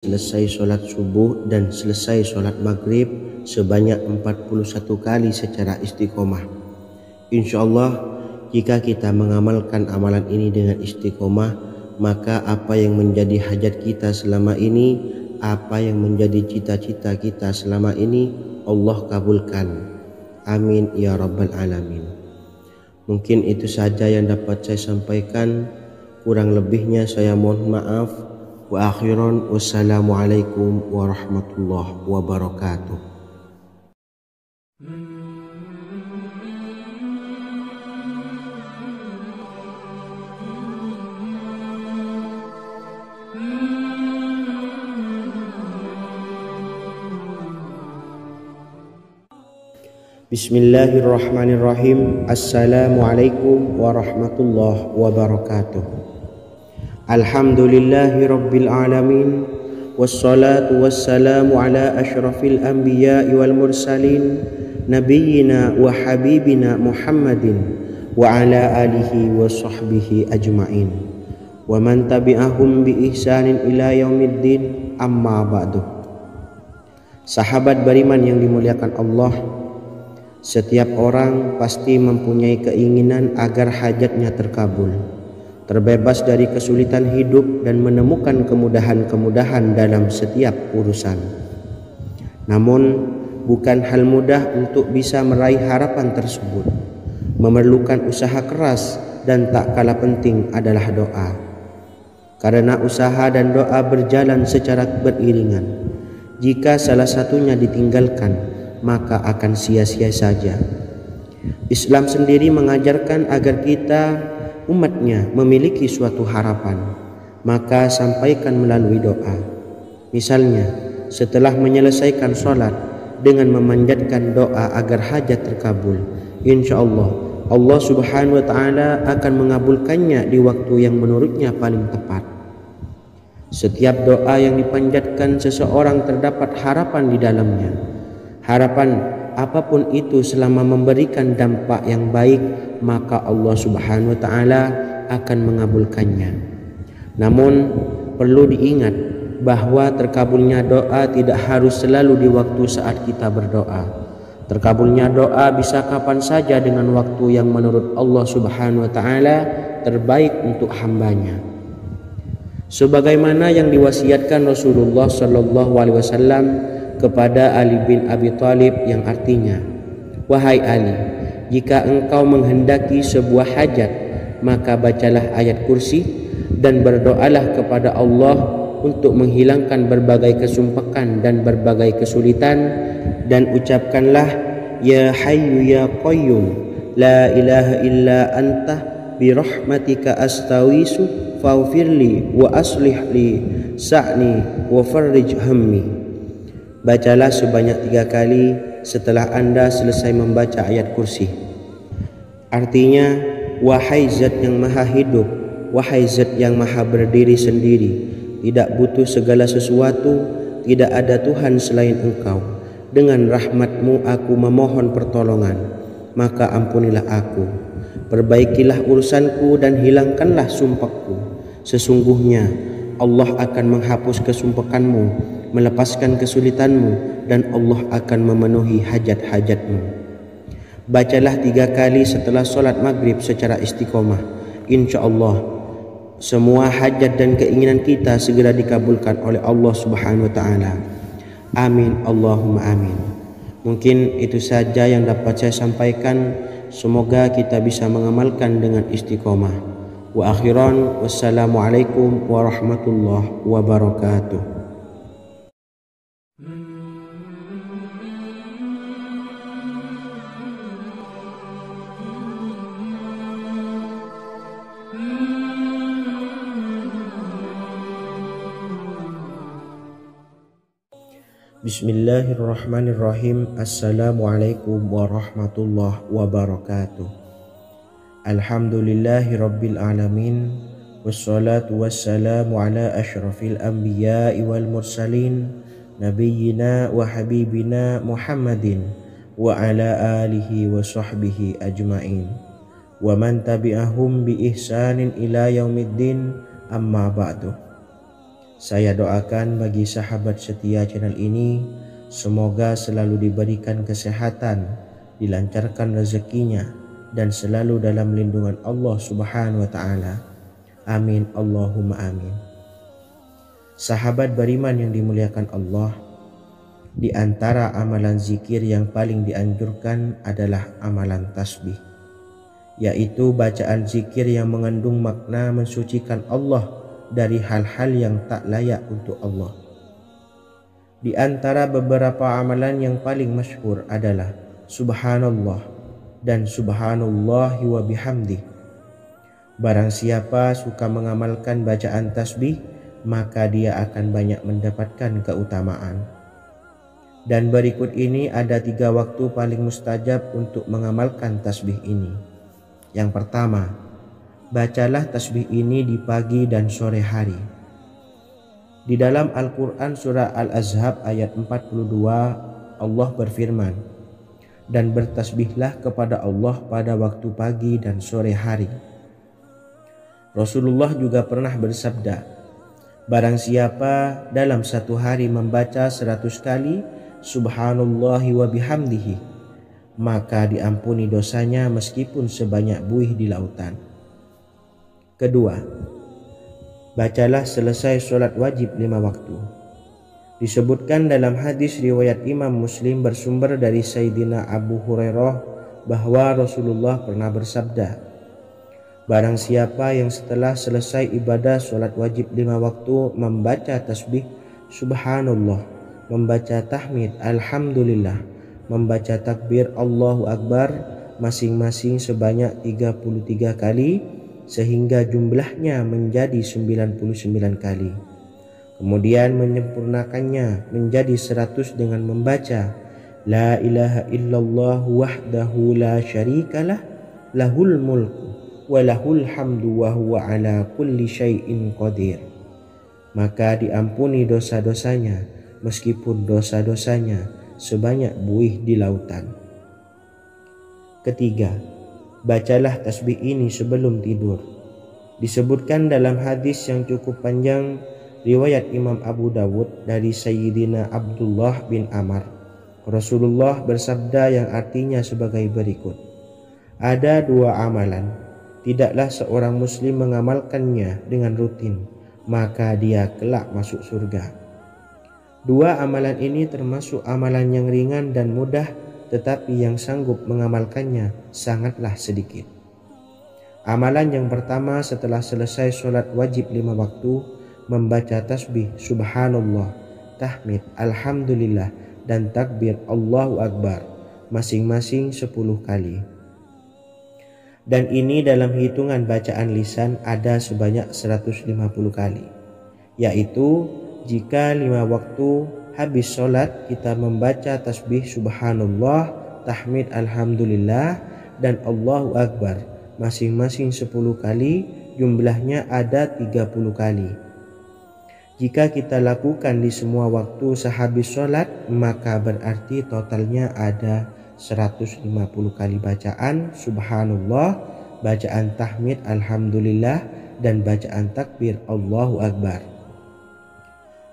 selesai sholat subuh dan selesai sholat maghrib sebanyak 41 kali secara istiqomah. Insyaallah jika kita mengamalkan amalan ini dengan istiqomah, maka apa yang menjadi hajat kita selama ini, apa yang menjadi cita-cita kita selama ini, Allah kabulkan. Amin ya rabbal alamin. Mungkin itu saja yang dapat saya sampaikan. Kurang lebihnya saya mohon maaf. Wa akhiran wassalamualaikum warahmatullahi wabarakatuh. Bismillahirrahmanirrahim. Assalamualaikum warahmatullahi wabarakatuh. Alhamdulillahi rabbil alamin. Wassalatu wassalamu ala ashrafil anbiya'i wal mursalin, nabiyyina wa habibina Muhammadin wa ala alihi wa sahbihi ajma'in wa man tabi'ahum bi ihsanin ila yaumiddin, amma ba'du. Sahabat beriman yang dimuliakan Allah, setiap orang pasti mempunyai keinginan agar hajatnya terkabul, terbebas dari kesulitan hidup dan menemukan kemudahan-kemudahan dalam setiap urusan. Namun bukan hal mudah untuk bisa meraih harapan tersebut. Memerlukan usaha keras dan tak kalah penting adalah doa. Karena usaha dan doa berjalan secara beriringan. Jika salah satunya ditinggalkan, maka akan sia-sia saja. Islam sendiri mengajarkan agar kita umatnya memiliki suatu harapan, maka sampaikan melalui doa. Misalnya setelah menyelesaikan sholat dengan memanjatkan doa agar hajat terkabul, insyaallah Allah subhanahu wa ta'ala akan mengabulkannya di waktu yang menurutnya paling tepat. Setiap doa yang dipanjatkan seseorang terdapat harapan di dalamnya. Harapan apapun itu selama memberikan dampak yang baik, maka Allah subhanahu wa ta'ala akan mengabulkannya. Namun perlu diingat bahwa terkabulnya doa tidak harus selalu di waktu saat kita berdoa. Terkabulnya doa bisa kapan saja dengan waktu yang menurut Allah subhanahu wa ta'ala terbaik untuk hambanya. Sebagaimana yang diwasiatkan Rasulullah sallallahu alaihi wasallam kepada Ali bin Abi Thalib, yang artinya, wahai Ali, jika engkau menghendaki sebuah hajat, maka bacalah ayat kursi dan berdoalah kepada Allah untuk menghilangkan berbagai kesumpakan dan berbagai kesulitan, dan ucapkanlah, ya hayyu ya qayyum la ilaha illa anta birahmatika astawisu faghfirli wa aslih li sa'ni wa farrij hammi. Bacalah sebanyak 3 kali setelah Anda selesai membaca ayat kursi. Artinya, wahai zat yang maha hidup, wahai zat yang maha berdiri sendiri, tidak butuh segala sesuatu, tidak ada Tuhan selain Engkau. Dengan rahmat-Mu aku memohon pertolongan, maka ampunilah aku, perbaikilah urusanku dan hilangkanlah sumpahku. Sesungguhnya Allah akan menghapus kesumpakanmu, melepaskan kesulitanmu, dan Allah akan memenuhi hajat-hajatmu. Bacalah 3 kali setelah sholat maghrib secara istiqomah. Insyaallah semua hajat dan keinginan kita segera dikabulkan oleh Allah subhanahu wa ta'ala. Amin Allahumma amin. Mungkin itu saja yang dapat saya sampaikan. Semoga kita bisa mengamalkan dengan istiqomah. Wa akhiran wassalamualaikum warahmatullahi wabarakatuh. Bismillahirrahmanirrahim. Assalamualaikum warahmatullahi wabarakatuh. Alhamdulillahi rabbil alamin. Wassalatu wassalamu ala ashrafil anbiya'i wal mursalin, nabiyyina wa habibina Muhammadin wa ala alihi wa sahbihi ajma'in wa man tabi'ahum bi ihsanin ila yaumiddin, amma ba'du. Saya doakan bagi sahabat setia channel ini, semoga selalu diberikan kesehatan, dilancarkan rezekinya, dan selalu dalam lindungan Allah Subhanahu wa Ta'ala. Amin Allahumma amin. Sahabat beriman yang dimuliakan Allah, di antara amalan zikir yang paling dianjurkan adalah amalan tasbih, yaitu bacaan zikir yang mengandung makna mensucikan Allah dari hal-hal yang tak layak untuk Allah. Di antara beberapa amalan yang paling masyhur adalah Subhanallah dan Subhanallahi wa bihamdih. Barang siapa suka mengamalkan bacaan tasbih, maka dia akan banyak mendapatkan keutamaan. Dan berikut ini ada 3 waktu paling mustajab untuk mengamalkan tasbih ini. Yang pertama, bacalah tasbih ini di pagi dan sore hari. Di dalam Al-Quran surah Al-Ahzab ayat 42, Allah berfirman, "Dan bertasbihlah kepada Allah pada waktu pagi dan sore hari." Rasulullah juga pernah bersabda, "Barang siapa dalam satu hari membaca 100 kali Subhanallahi wa bihamdihi, maka diampuni dosanya meskipun sebanyak buih di lautan." Kedua, bacalah selesai sholat wajib 5 waktu. Disebutkan dalam hadis riwayat Imam Muslim bersumber dari Sayyidina Abu Hurairah bahwa Rasulullah pernah bersabda, "Barang siapa yang setelah selesai ibadah sholat wajib 5 waktu membaca tasbih Subhanallah, membaca tahmid Alhamdulillah, membaca takbir Allahu Akbar masing-masing sebanyak 33 kali, sehingga jumlahnya menjadi 99 kali. Kemudian menyempurnakannya menjadi 100 dengan membaca La ilaha illallah wahdahu la syarikalah, lahul mulku wa lahul hamdu wa huwa ala kulli syai'in qadir. Maka diampuni dosa-dosanya meskipun dosa-dosanya sebanyak buih di lautan. Ketiga, bacalah tasbih ini sebelum tidur. Disebutkan dalam hadis yang cukup panjang riwayat Imam Abu Dawud dari Sayyidina Abdullah bin Amr, Rasulullah bersabda yang artinya sebagai berikut, "Ada 2 amalan, tidaklah seorang muslim mengamalkannya dengan rutin, maka dia kelak masuk surga. 2 amalan ini termasuk amalan yang ringan dan mudah, tetapi yang sanggup mengamalkannya sangatlah sedikit. Amalan yang pertama setelah selesai sholat wajib 5 waktu, membaca tasbih Subhanallah, tahmid Alhamdulillah, dan takbir Allahu Akbar masing-masing 10 kali. Dan ini dalam hitungan bacaan lisan ada sebanyak 150 kali, yaitu jika 5 waktu habis sholat kita membaca tasbih Subhanallah, tahmid Alhamdulillah, dan Allahu Akbar masing-masing 10 kali, jumlahnya ada 30 kali. Jika kita lakukan di semua waktu sehabis sholat, maka berarti totalnya ada 150 kali bacaan Subhanallah, bacaan tahmid Alhamdulillah, dan bacaan takbir Allahu Akbar.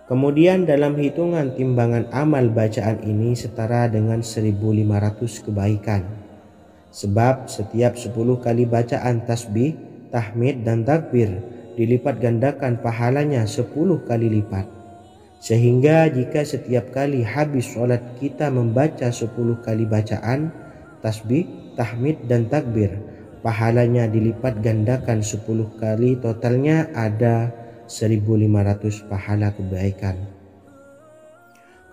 Kemudian dalam hitungan timbangan amal bacaan ini setara dengan 1500 kebaikan. Sebab setiap 10 kali bacaan tasbih, tahmid, dan takbir dilipat gandakan pahalanya 10 kali lipat. Sehingga jika setiap kali habis sholat kita membaca 10 kali bacaan tasbih, tahmid, dan takbir, pahalanya dilipat gandakan 10 kali, totalnya ada 1500 pahala kebaikan.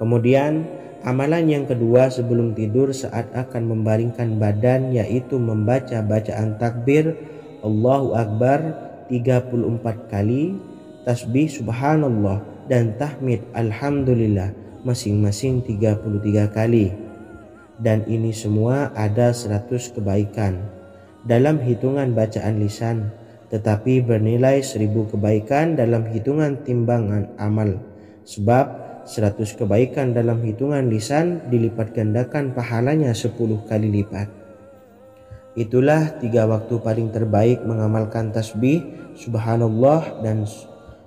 Kemudian amalan yang kedua sebelum tidur saat akan membaringkan badan, yaitu membaca bacaan takbir Allahu Akbar 34 kali, tasbih Subhanallah, dan tahmid Alhamdulillah masing-masing 33 kali. Dan ini semua ada 100 kebaikan dalam hitungan bacaan lisan, tetapi bernilai 1000 kebaikan dalam hitungan timbangan amal. Sebab 100 kebaikan dalam hitungan lisan dilipat gandakan pahalanya 10 kali lipat. Itulah 3 waktu paling terbaik mengamalkan tasbih Subhanallah dan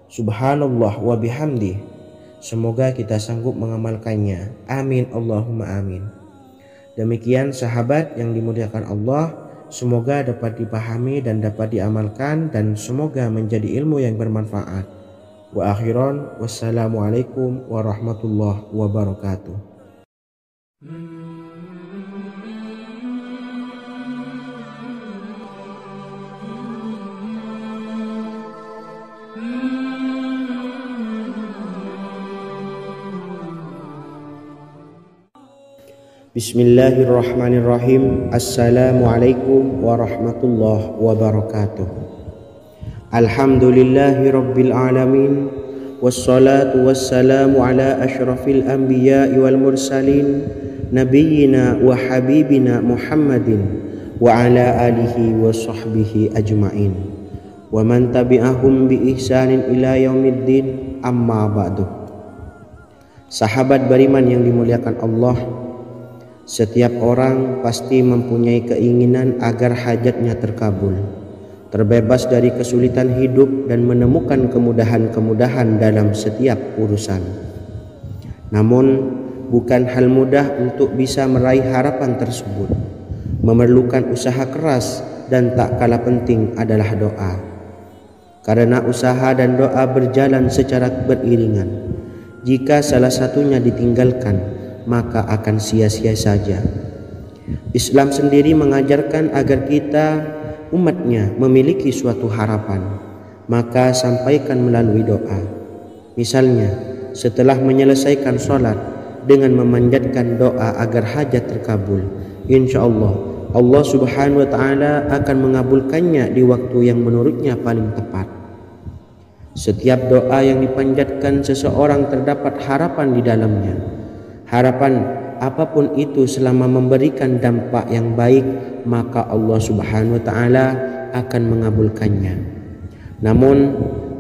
Subhanallah wa bihamdi. Semoga kita sanggup mengamalkannya. Amin Allahumma amin. Demikian sahabat yang dimuliakan Allah, semoga dapat dipahami dan dapat diamalkan dan semoga menjadi ilmu yang bermanfaat. Wa akhiran, wassalamualaikum warahmatullahi wabarakatuh. Bismillahirrahmanirrahim. Assalamualaikum warahmatullahi wabarakatuh. Alhamdulillahi rabbil alamin. Wassalatu wassalamu ala ashrafil anbiya'i wal mursalin, nabiyyina wa habibina Muhammadin wa ala alihi wa sahbihi ajma'in wa man tabi'ahum bi ihsanin ila yaumiddin, amma ba'du. Sahabat beriman yang dimuliakan Allah, setiap orang pasti mempunyai keinginan agar hajatnya terkabul, terbebas dari kesulitan hidup dan menemukan kemudahan-kemudahan dalam setiap urusan. Namun, bukan hal mudah untuk bisa meraih harapan tersebut. Memerlukan usaha keras dan tak kalah penting adalah doa. Karena usaha dan doa berjalan secara beriringan. Jika salah satunya ditinggalkan, maka akan sia-sia saja. Islam sendiri mengajarkan agar kita umatnya memiliki suatu harapan, maka sampaikan melalui doa. Misalnya, setelah menyelesaikan sholat dengan memanjatkan doa agar hajat terkabul, insya Allah Allah subhanahu wa ta'ala akan mengabulkannya di waktu yang menurutnya paling tepat. Setiap doa yang dipanjatkan seseorang terdapat harapan di dalamnya. Harapan apapun itu selama memberikan dampak yang baik, maka Allah subhanahu wa ta'ala akan mengabulkannya. Namun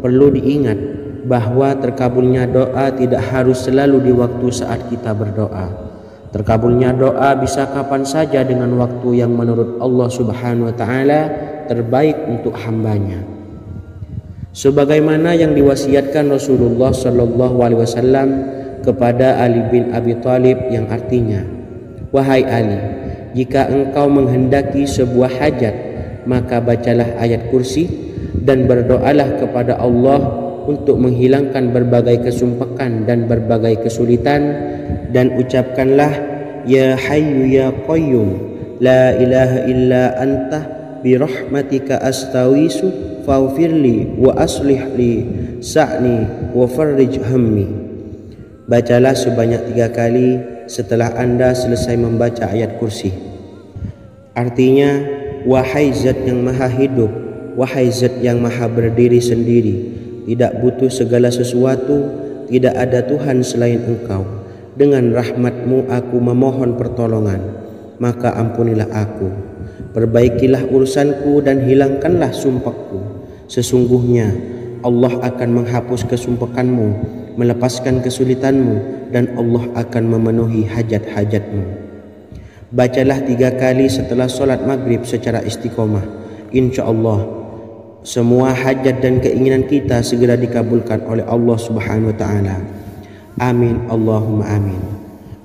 perlu diingat bahwa terkabulnya doa tidak harus selalu di waktu saat kita berdoa. Terkabulnya doa bisa kapan saja dengan waktu yang menurut Allah subhanahu wa ta'ala terbaik untuk hambanya. Sebagaimana yang diwasiatkan Rasulullah sallallahu alaihi wasallam kepada Ali bin Abi Thalib, yang artinya, wahai Ali, jika engkau menghendaki sebuah hajat, maka bacalah ayat kursi dan berdoalah kepada Allah untuk menghilangkan berbagai kesumpakan dan berbagai kesulitan, dan ucapkanlah, ya hayyu ya qayyum la ilaha illa anta birahmatika astawisu faghfirli wa aslih li sa'ni wa farrij hammi. Bacalah sebanyak 3 kali setelah Anda selesai membaca ayat kursi. Artinya, wahai zat yang maha hidup, wahai zat yang maha berdiri sendiri, tidak butuh segala sesuatu, tidak ada Tuhan selain Engkau. Dengan rahmat-Mu aku memohon pertolongan, maka ampunilah aku. Perbaikilah urusanku dan hilangkanlah sumpahku. Sesungguhnya Allah akan menghapus kesumpakanmu, melepaskan kesulitanmu, dan Allah akan memenuhi hajat-hajatmu. Bacalah 3 kali setelah sholat maghrib secara istiqomah. Insya Allah semua hajat dan keinginan kita segera dikabulkan oleh Allah subhanahu wa ta'ala. Amin Allahumma amin.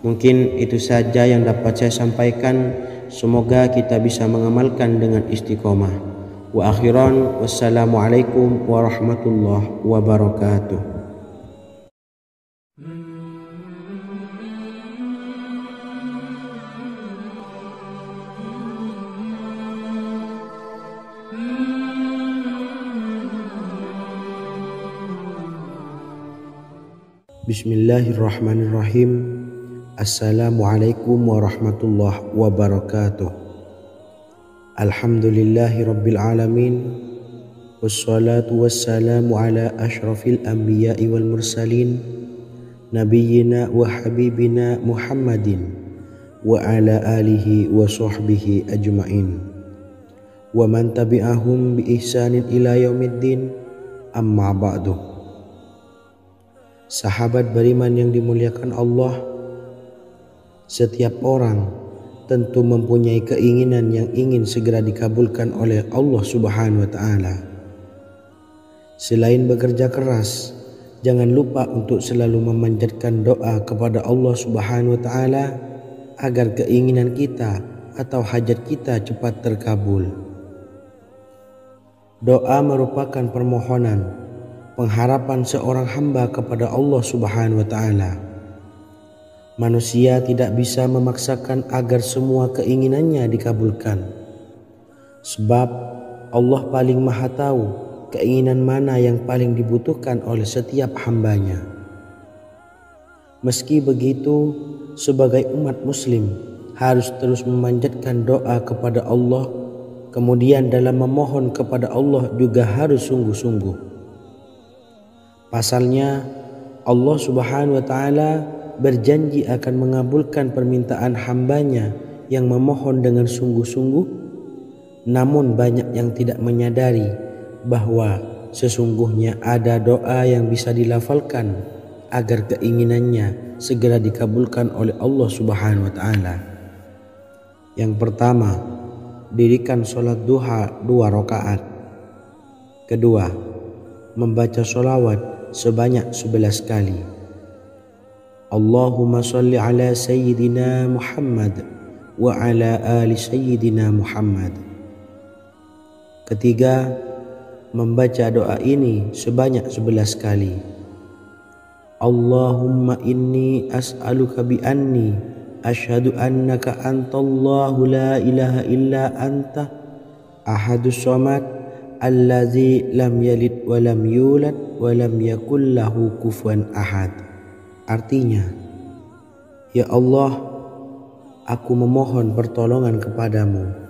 Mungkin itu saja yang dapat saya sampaikan. Semoga kita bisa mengamalkan dengan istiqomah. Wa akhiran, wassalamualaikum warahmatullahi wabarakatuh. Bismillahirrahmanirrahim. Assalamualaikum warahmatullahi wabarakatuh. Alhamdulillahi rabbil alamin. Wassalatu wassalamu ala ashrafil anbiya'i wal mursalin, nabiyyina wa habibina Muhammadin wa ala alihi wa sahbihi ajma'in wa man tabi'ahum bi ihsanin ila yaumiddin, amma ba'du. Sahabat beriman yang dimuliakan Allah, setiap orang tentu mempunyai keinginan yang ingin segera dikabulkan oleh Allah subhanahu wa ta'ala. Selain bekerja keras, jangan lupa untuk selalu memanjatkan doa kepada Allah Subhanahu wa taala agar keinginan kita atau hajat kita cepat terkabul. Doa merupakan permohonan, pengharapan seorang hamba kepada Allah Subhanahu wa taala. Manusia tidak bisa memaksakan agar semua keinginannya dikabulkan. Sebab Allah paling maha tahu keinginan mana yang paling dibutuhkan oleh setiap hambanya. Meski begitu, sebagai umat muslim harus terus memanjatkan doa kepada Allah, kemudian dalam memohon kepada Allah juga harus sungguh-sungguh. Pasalnya Allah Subhanahu wa taala berjanji akan mengabulkan permintaan hambanya yang memohon dengan sungguh-sungguh. Namun banyak yang tidak menyadari bahwa sesungguhnya ada doa yang bisa dilafalkan agar keinginannya segera dikabulkan oleh Allah Subhanahu wa taala. Yang pertama, dirikan sholat duha 2 rakaat. Kedua, membaca sholawat sebanyak 11 kali. Allahumma sholli ala sayyidina Muhammad wa ala ali sayyidina Muhammad. Ketiga, membaca doa ini sebanyak 11 kali. Allahumma inni as'aluka bi anni asyhadu annaka antallahu la ilaha illa anta ahadus samad allazi lam yalid wa lam yulad wa lam yakul lahu kufuwan ahad. Artinya, ya Allah, aku memohon pertolongan kepadamu.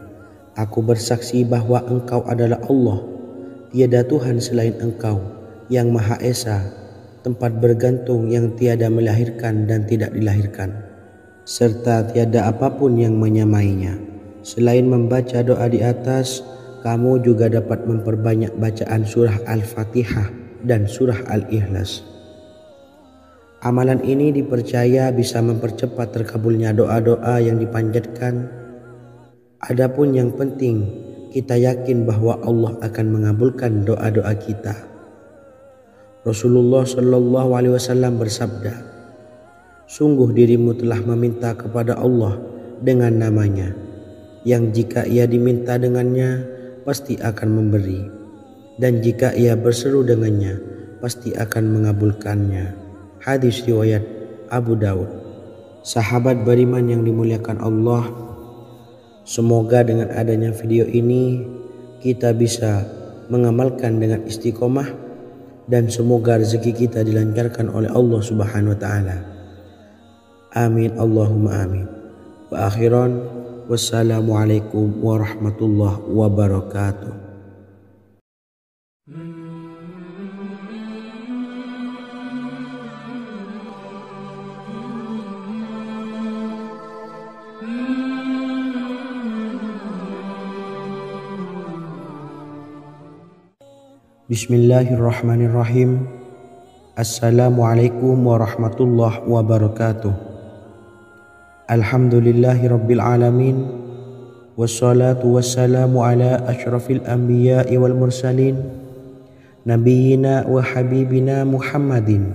Aku bersaksi bahwa Engkau adalah Allah, tiada Tuhan selain Engkau yang Maha Esa, tempat bergantung yang tiada melahirkan dan tidak dilahirkan, serta tiada apapun yang menyamainya. Selain membaca doa di atas, kamu juga dapat memperbanyak bacaan surah Al-Fatihah dan surah Al-Ikhlas. Amalan ini dipercaya bisa mempercepat terkabulnya doa-doa yang dipanjatkan. Adapun yang penting, kita yakin bahwa Allah akan mengabulkan doa-doa kita. Rasulullah Shallallahu Alaihi Wasallam bersabda, sungguh dirimu telah meminta kepada Allah dengan namanya, yang jika ia diminta dengannya pasti akan memberi, dan jika ia berseru dengannya pasti akan mengabulkannya. Hadis riwayat Abu Daud. Sahabat beriman yang dimuliakan Allah, semoga dengan adanya video ini kita bisa mengamalkan dengan istiqomah, dan semoga rezeki kita dilancarkan oleh Allah Subhanahu wa taala. Amin Allahumma amin. Wa akhiran, wassalamualaikum warahmatullahi wabarakatuh. Bismillahirrahmanirrahim. Assalamualaikum warahmatullahi wabarakatuh. Alhamdulillahi rabbil alamin. Wassalatu wassalamu ala asyrafil anbiya'i wal mursalin, nabiyyina wa habibina Muhammadin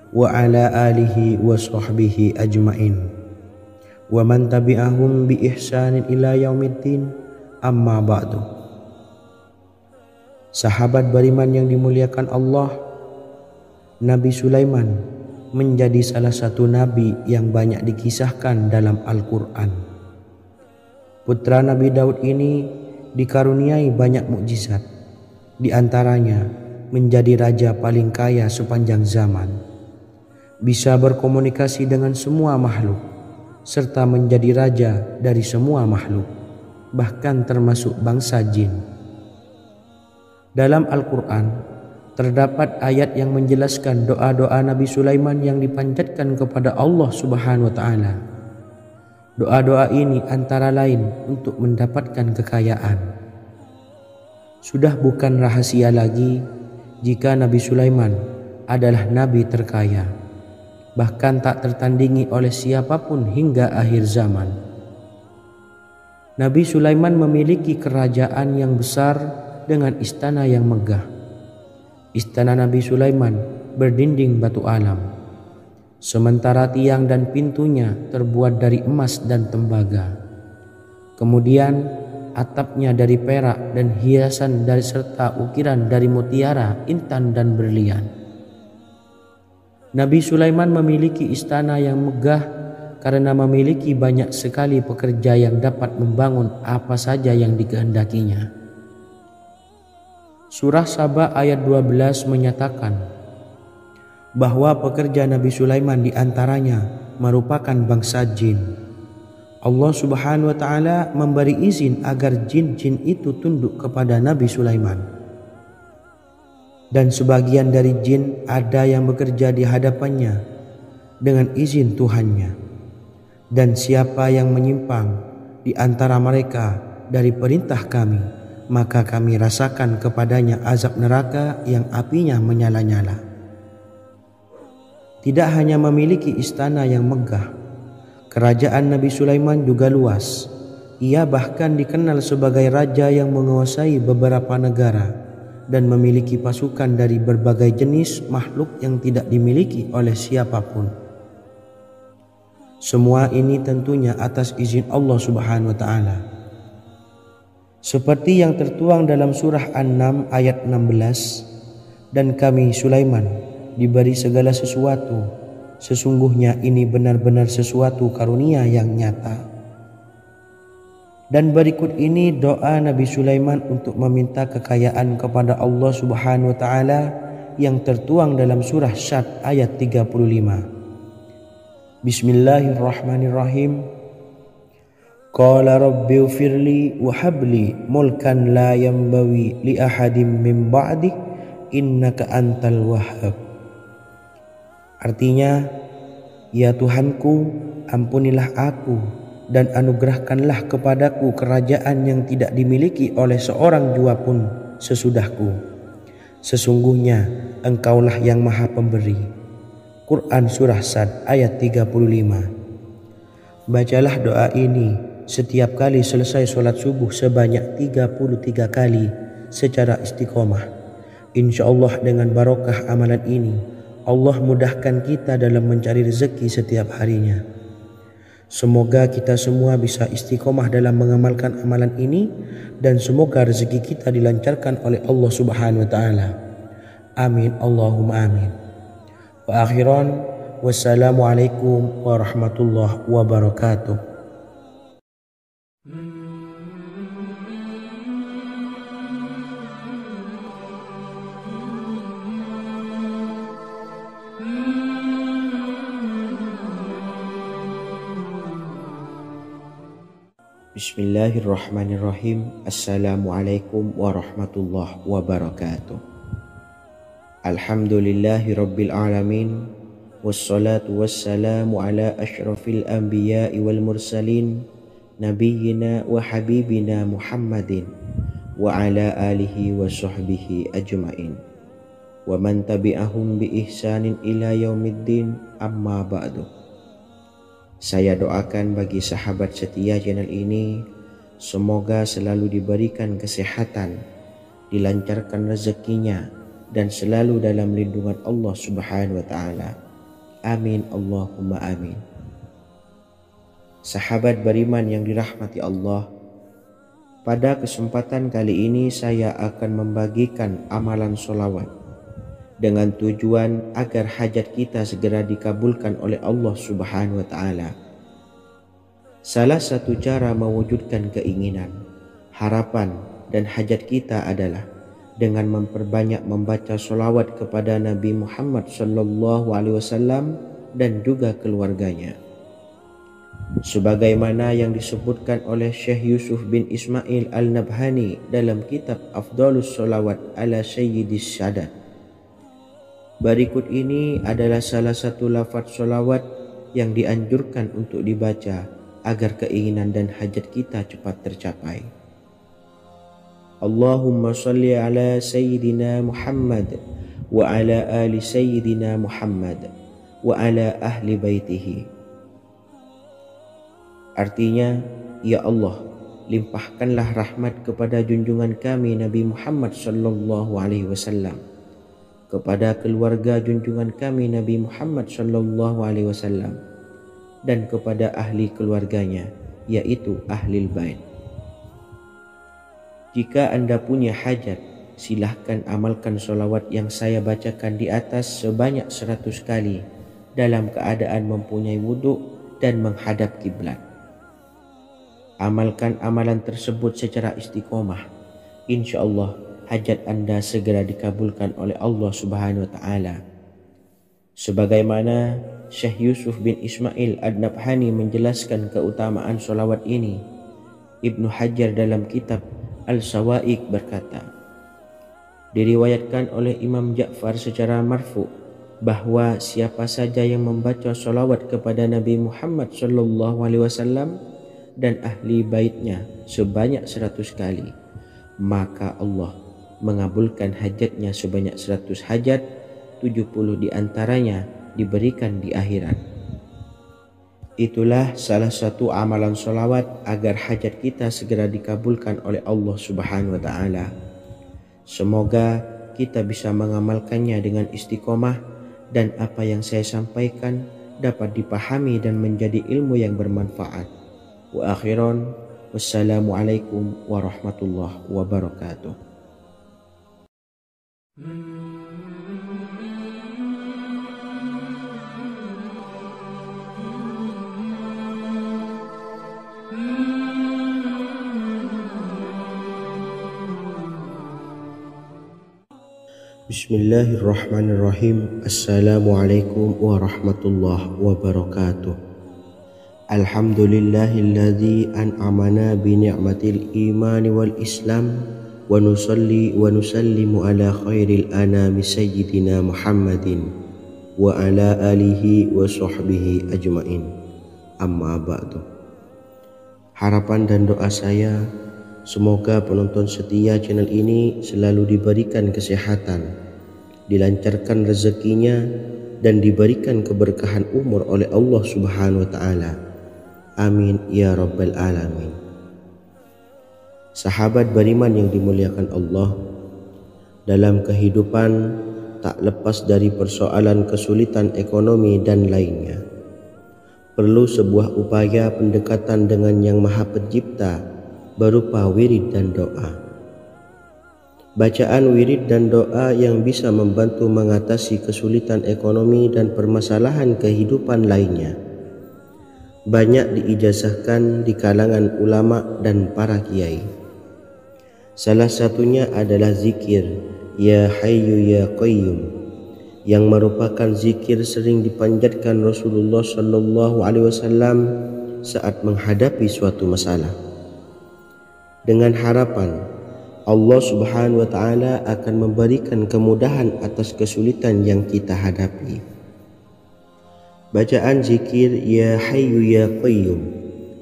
wa ala alihi wa sahbihi ajmain, wa man tabi'ahum bi ihsanin ila yaumiddin, amma ba'du. Sahabat beriman yang dimuliakan Allah, Nabi Sulaiman menjadi salah satu nabi yang banyak dikisahkan dalam Al-Quran. Putra Nabi Daud ini dikaruniai banyak mukjizat, di antaranya menjadi raja paling kaya sepanjang zaman, bisa berkomunikasi dengan semua makhluk, serta menjadi raja dari semua makhluk, bahkan termasuk bangsa jin. Dalam Al-Quran terdapat ayat yang menjelaskan doa-doa Nabi Sulaiman yang dipanjatkan kepada Allah Subhanahu wa taala. Doa-doa ini antara lain untuk mendapatkan kekayaan. Sudah bukan rahasia lagi jika Nabi Sulaiman adalah nabi terkaya, bahkan tak tertandingi oleh siapapun hingga akhir zaman. Nabi Sulaiman memiliki kerajaan yang besar dengan istana yang megah. Istana Nabi Sulaiman berdinding batu alam, sementara tiang dan pintunya terbuat dari emas dan tembaga. Kemudian atapnya dari perak dan hiasan dari serta ukiran dari mutiara, intan dan berlian. Nabi Sulaiman memiliki istana yang megah karena memiliki banyak sekali pekerja yang dapat membangun apa saja yang dikehendakinya. Surah Saba ayat 12 menyatakan bahwa pekerja Nabi Sulaiman diantaranya merupakan bangsa jin. Allah Subhanahu wa Ta'ala memberi izin agar jin-jin itu tunduk kepada Nabi Sulaiman. Dan sebagian dari jin ada yang bekerja di hadapannya dengan izin Tuhannya. Dan siapa yang menyimpang di antara mereka dari perintah kami, maka kami rasakan kepadanya azab neraka yang apinya menyala-nyala. Tidak hanya memiliki istana yang megah, kerajaan Nabi Sulaiman juga luas. Ia bahkan dikenal sebagai raja yang menguasai beberapa negara dan memiliki pasukan dari berbagai jenis makhluk yang tidak dimiliki oleh siapapun. Semua ini tentunya atas izin Allah Subhanahu wa Ta'ala. Seperti yang tertuang dalam surah An-Naml ayat 16, dan kami Sulaiman diberi segala sesuatu. Sesungguhnya ini benar-benar sesuatu karunia yang nyata. Dan berikut ini doa Nabi Sulaiman untuk meminta kekayaan kepada Allah Subhanahu wa Ta'ala yang tertuang dalam surah Syad ayat 35. Bismillahirrahmanirrahim. Qala rabbi ufirli wa habli mulkan la yanbawi li ahadim min ba'di innaka antal wahhab. Artinya, ya Tuhanku, ampunilah aku dan anugerahkanlah kepadaku kerajaan yang tidak dimiliki oleh seorang jua pun sesudahku. Sesungguhnya Engkaulah yang Maha Pemberi. Quran Surah Sad ayat 35. Bacalah doa ini setiap kali selesai sholat subuh sebanyak 33 kali secara istiqomah. Insya Allah dengan barokah amalan ini, Allah mudahkan kita dalam mencari rezeki setiap harinya. Semoga kita semua bisa istiqomah dalam mengamalkan amalan ini dan semoga rezeki kita dilancarkan oleh Allah Subhanahu wa Ta'ala. Amin Allahumma amin. Wa akhiran, wassalamualaikum warahmatullahi wabarakatuh. Bismillahirrahmanirrahim. Assalamualaikum warahmatullahi wabarakatuh. Alhamdulillahi rabbil alamin. Wassalatu wassalamu ala ashrafil anbiya'i wal mursalin, nabiyyina wa habibina Muhammadin wa ala alihi wa sahbihi ajma'in wa man tabi'ahum bi ihsanin ila yaumiddin, amma ba'du. Saya doakan bagi sahabat setia channel ini, semoga selalu diberikan kesehatan, dilancarkan rezekinya, dan selalu dalam lindungan Allah Subhanahu wa Ta'ala. Amin Allahumma amin. Sahabat beriman yang dirahmati Allah, pada kesempatan kali ini saya akan membagikan amalan sholawat dengan tujuan agar hajat kita segera dikabulkan oleh Allah Subhanahu wa Ta'ala. Salah satu cara mewujudkan keinginan, harapan, dan hajat kita adalah dengan memperbanyak membaca sholawat kepada Nabi Muhammad SAW dan juga keluarganya. Sebagaimana yang disebutkan oleh Syekh Yusuf bin Ismail Al-Nabhani dalam kitab Afdhalus Sholawat ala Sayyidis Sadat. Berikut ini adalah salah satu lafaz sholawat yang dianjurkan untuk dibaca agar keinginan dan hajat kita cepat tercapai. Allahumma salli ala Sayyidina Muhammad wa ala ali Sayyidina Muhammad wa ala ahli baitihi. Artinya, ya Allah, limpahkanlah rahmat kepada junjungan kami Nabi Muhammad sallallahu alaihi wasallam kepada keluarga junjungan kami Nabi Muhammad sallallahu alaihi wasallam dan kepada ahli keluarganya, yaitu ahlil bait. Jika Anda punya hajat, silahkan amalkan sholawat yang saya bacakan di atas sebanyak 100 kali dalam keadaan mempunyai wudhu dan menghadap kiblat. Amalkan amalan tersebut secara istiqomah. Insya Allah hajat Anda segera dikabulkan oleh Allah Subhanahu wa Ta'ala. Sebagaimana Syekh Yusuf bin Ismail Ad-Nabhani menjelaskan keutamaan sholawat ini, Ibnu Hajar dalam kitab Al-Sawa'iq berkata, diriwayatkan oleh Imam Ja'far secara marfu bahwa siapa saja yang membaca sholawat kepada Nabi Muhammad sallallahu alaihi wasallam dan ahli baitnya sebanyak 100 kali, maka Allah mengabulkan hajatnya sebanyak 100 hajat, 70 diantaranya diberikan di akhirat. Itulah salah satu amalan sholawat agar hajat kita segera dikabulkan oleh Allah Subhanahu wa Ta'ala. Semoga kita bisa mengamalkannya dengan istiqomah dan apa yang saya sampaikan dapat dipahami dan menjadi ilmu yang bermanfaat. Wa akhiran, wassalamualaikum warahmatullahi wabarakatuh. Bismillahirrahmanirrahim. Assalamualaikum warahmatullahi wabarakatuh. Alhamdulillahilladzi an'amana bi ni'matil imani wal islam wa nusalli wa nusallimu ala khairil anami sayyidina Muhammadin wa ala alihi wa sahbihi ajmain. Amma ba'du. Harapan dan doa saya, semoga penonton setia channel ini selalu diberikan kesehatan, dilancarkan rezekinya, dan diberikan keberkahan umur oleh Allah Subhanahu wa Ta'ala. Amin ya rabbal alamin. Sahabat beriman yang dimuliakan Allah, dalam kehidupan tak lepas dari persoalan kesulitan ekonomi dan lainnya. Perlu sebuah upaya pendekatan dengan Yang Maha Pencipta berupa wirid dan doa. Bacaan wirid dan doa yang bisa membantu mengatasi kesulitan ekonomi dan permasalahan kehidupan lainnya banyak diijazahkan di kalangan ulama dan para kiai. Salah satunya adalah zikir Ya Hayyu Ya Qayyum, yang merupakan zikir sering dipanjatkan Rasulullah sallallahu alaihi wasallam saat menghadapi suatu masalah, dengan harapan Allah Subhanahu wa Ta'ala akan memberikan kemudahan atas kesulitan yang kita hadapi. Bacaan zikir Ya Hayyu Ya Qayyum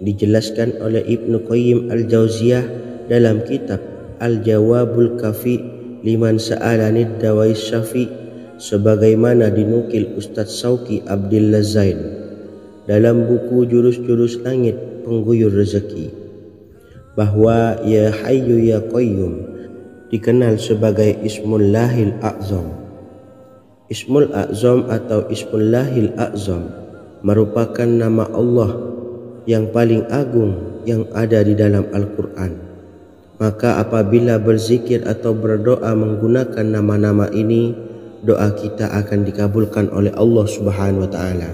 dijelaskan oleh Ibnu Qayyim Al-Jauziyah dalam kitab Al-Jawabul Kafi liman sa'alanid dawais syafi, sebagaimana dinukil Ustadz Sauki Abdillah Zain dalam buku Jurus-Jurus Langit Pengguyur Rezeki, bahwa Ya Hayyu Ya Qayyum dikenal sebagai Ismullahil A'zam. Ismul A'zam atau Ismullahil A'zam merupakan nama Allah yang paling agung yang ada di dalam Al-Quran. Maka apabila berzikir atau berdoa menggunakan nama-nama ini, doa kita akan dikabulkan oleh Allah Subhanahu wa Ta'ala.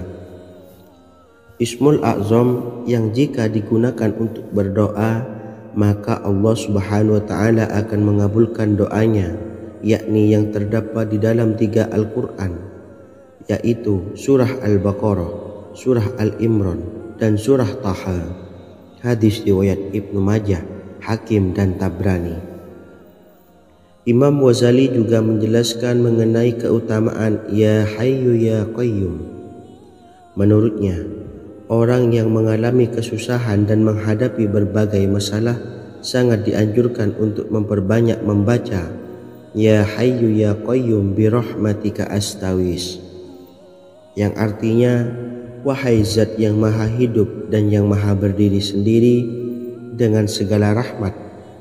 Ismul A'zam yang jika digunakan untuk berdoa, maka Allah Subhanahu wa Ta'ala akan mengabulkan doanya, yakni yang terdapat di dalam 3 Al-Quran, yaitu surah Al-Baqarah, surah Al-Imran, dan surah Taha. Hadis riwayat Ibnu Majah, Hakim, dan Tabrani. Imam Ghazali juga menjelaskan mengenai keutamaan Ya Hayyu Ya Qayyum. Menurutnya, orang yang mengalami kesusahan dan menghadapi berbagai masalah sangat dianjurkan untuk memperbanyak membaca Ya Hayyu Ya Qayyum bi rahmatika astawis, yang artinya wahai zat yang maha hidup dan yang maha berdiri sendiri, dengan segala rahmat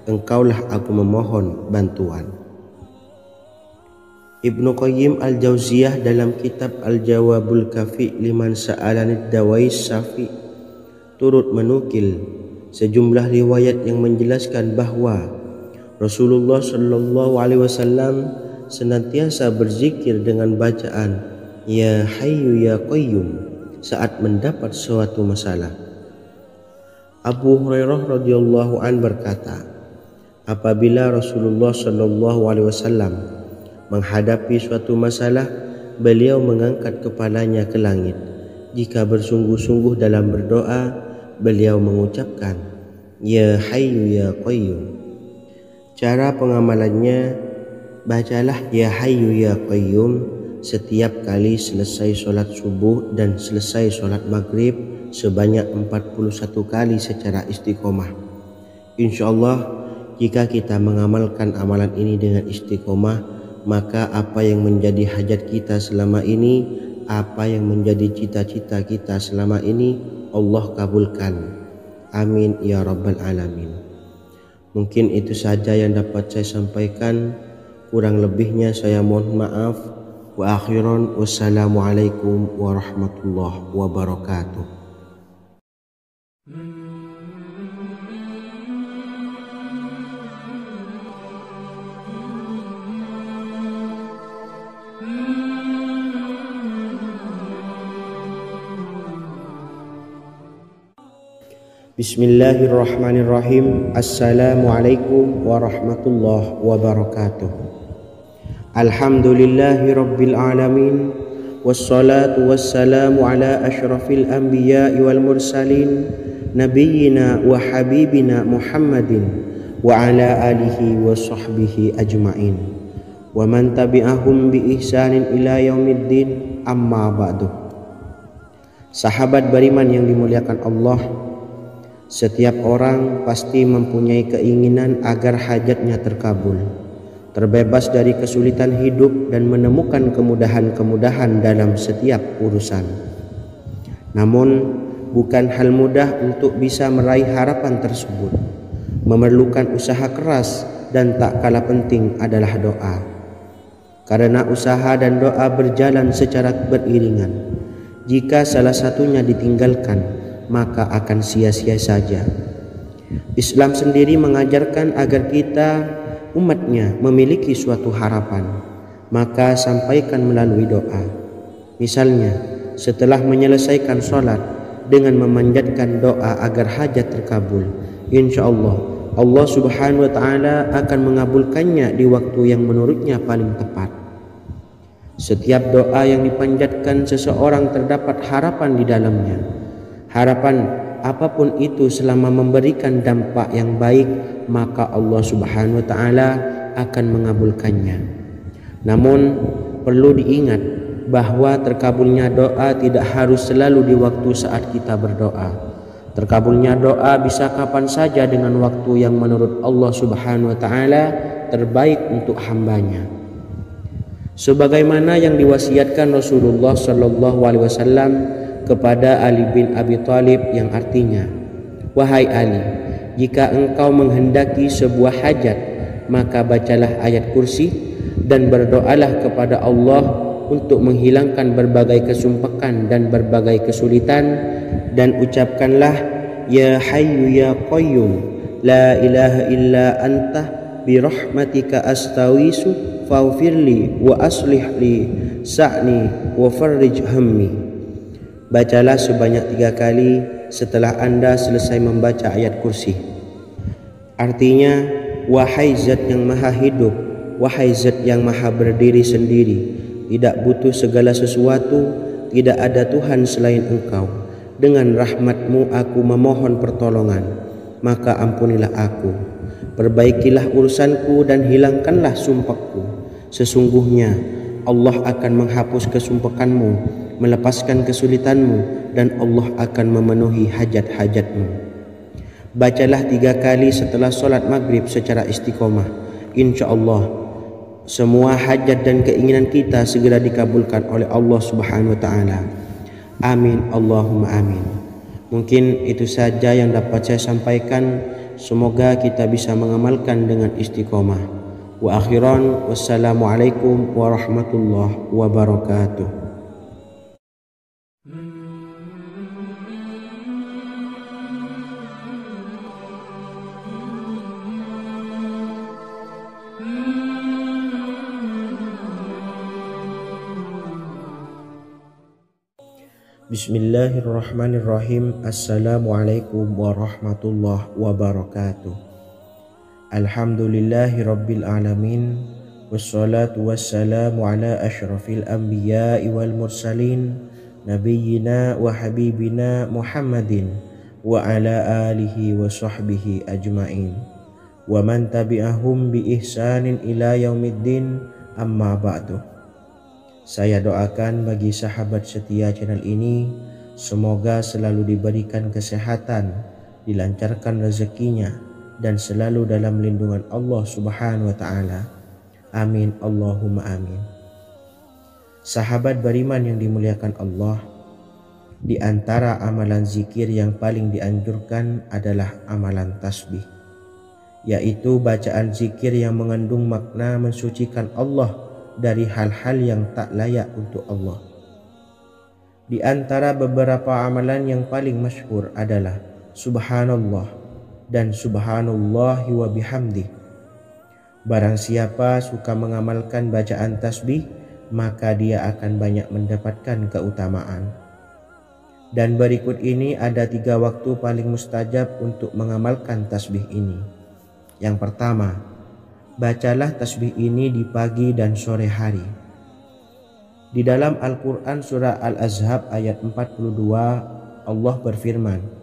engkaulah aku memohon bantuan. Ibnu Qayyim al-Jauziyah dalam kitab Al-Jawabul Kafi liman sa'alanid dawais syafi turut menukil sejumlah riwayat yang menjelaskan bahwa Rasulullah Shallallahu Alaihi Wasallam senantiasa berzikir dengan bacaan Ya Hayyu Ya Qayyum saat mendapat suatu masalah. Abu Hurairah radhiyallahu an berkata, apabila Rasulullah Shallallahu Alaihi Wasallam menghadapi suatu masalah, beliau mengangkat kepalanya ke langit. Jika bersungguh-sungguh dalam berdoa, beliau mengucapkan Ya Hayyu Ya Qayyum. Cara pengamalannya, bacalah Ya Hayyu Ya Qayyum setiap kali selesai sholat subuh dan selesai sholat maghrib sebanyak 41 kali secara istiqomah. Insyaallah, jika kita mengamalkan amalan ini dengan istiqomah, maka apa yang menjadi hajat kita selama ini, apa yang menjadi cita-cita kita selama ini, Allah kabulkan. Amin ya rabbal alamin. Mungkin itu saja yang dapat saya sampaikan. Kurang lebihnya saya mohon maaf. Wa akhiran, wassalamualaikum warahmatullahi wabarakatuh. Bismillahirrahmanirrahim. Assalamualaikum warahmatullahi wabarakatuh. Alhamdulillahi rabbil alamin. Wassalatu wassalamu ala ashrafil anbiya'i wal mursalin nabiyyina wa habibina Muhammadin wa ala alihi wa sahbihi ajma'in wa man tabi'ahum bi ihsanin ila yaumiddin, amma ba'du. Sahabat beriman yang dimuliakan Allah, setiap orang pasti mempunyai keinginan agar hajatnya terkabul, terbebas dari kesulitan hidup dan menemukan kemudahan-kemudahan dalam setiap urusan. Namun, bukan hal mudah untuk bisa meraih harapan tersebut. Memerlukan usaha keras dan tak kalah penting adalah doa. Karena usaha dan doa berjalan secara beriringan. Jika salah satunya ditinggalkan, maka akan sia-sia saja. Islam sendiri mengajarkan agar kita umatnya memiliki suatu harapan, maka sampaikan melalui doa. Misalnya, setelah menyelesaikan sholat dengan memanjatkan doa agar hajat terkabul, insyaallah Allah subhanahu wa ta'ala akan mengabulkannya di waktu yang menurutnya paling tepat. Setiap doa yang dipanjatkan seseorang terdapat harapan di dalamnya. Harapan apapun itu selama memberikan dampak yang baik, maka Allah subhanahu wa ta'ala akan mengabulkannya. Namun perlu diingat bahwa terkabulnya doa tidak harus selalu di waktu saat kita berdoa. Terkabulnya doa bisa kapan saja dengan waktu yang menurut Allah subhanahu wa ta'ala terbaik untuk hambanya. Sebagaimana yang diwasiatkan Rasulullah sallallahu alaihi wasallam kepada Ali bin Abi Thalib, yang artinya, wahai Ali, jika engkau menghendaki sebuah hajat, maka bacalah ayat kursi dan berdoalah kepada Allah untuk menghilangkan berbagai kesumpakan dan berbagai kesulitan, dan ucapkanlah Ya Hayyu Ya Qayyum la ilaha illa anta birahmatika astawisu faghfirli wa aslih li sa'ni wa farrij hammi. Bacalah sebanyak 3 kali setelah Anda selesai membaca ayat kursi. Artinya, wahai zat yang maha hidup, wahai zat yang maha berdiri sendiri, tidak butuh segala sesuatu, tidak ada Tuhan selain Engkau. Dengan rahmat-Mu aku memohon pertolongan, maka ampunilah aku. Perbaikilah urusanku dan hilangkanlah sumpahku. Sesungguhnya Allah akan menghapus kesumpahanmu, melepaskan kesulitanmu, dan Allah akan memenuhi hajat-hajatmu. Bacalah 3 kali setelah sholat maghrib secara istiqomah. InsyaAllah semua hajat dan keinginan kita segera dikabulkan oleh Allah subhanahu wa ta'ala. Amin Allahumma amin. Mungkin itu saja yang dapat saya sampaikan. Semoga kita bisa mengamalkan dengan istiqomah. Wa akhiran, wassalamualaikum warahmatullahi wabarakatuh. Bismillahirrahmanirrahim. Assalamualaikum warahmatullahi wabarakatuh. Alhamdulillahi rabbil alamin. Wassalatu wassalamu ala ashrafil anbiya'i wal mursalin, nabiyyina wa habibina Muhammadin wa ala alihi wa sahbihi ajma'in, wa man tabi'ahum bi ihsanin ila yaumiddin, amma ba'du. Saya doakan bagi sahabat setia channel ini, semoga selalu diberikan kesehatan, dilancarkan rezekinya, dan selalu dalam lindungan Allah Subhanahu wa Ta'ala. Amin Allahumma amin. Sahabat beriman yang dimuliakan Allah, di antara amalan zikir yang paling dianjurkan adalah amalan tasbih, yaitu bacaan zikir yang mengandung makna mensucikan Allah dari hal-hal yang tak layak untuk Allah. Di antara beberapa amalan yang paling masyhur adalah Subhanallah dan Subhanallahi wa bihamdih. Barang siapa suka mengamalkan bacaan tasbih, maka dia akan banyak mendapatkan keutamaan. Dan berikut ini ada 3 waktu paling mustajab untuk mengamalkan tasbih ini. Yang pertama, bacalah tasbih ini di pagi dan sore hari. Di dalam Al-Quran surah Al-Ahzab ayat 42, Allah berfirman,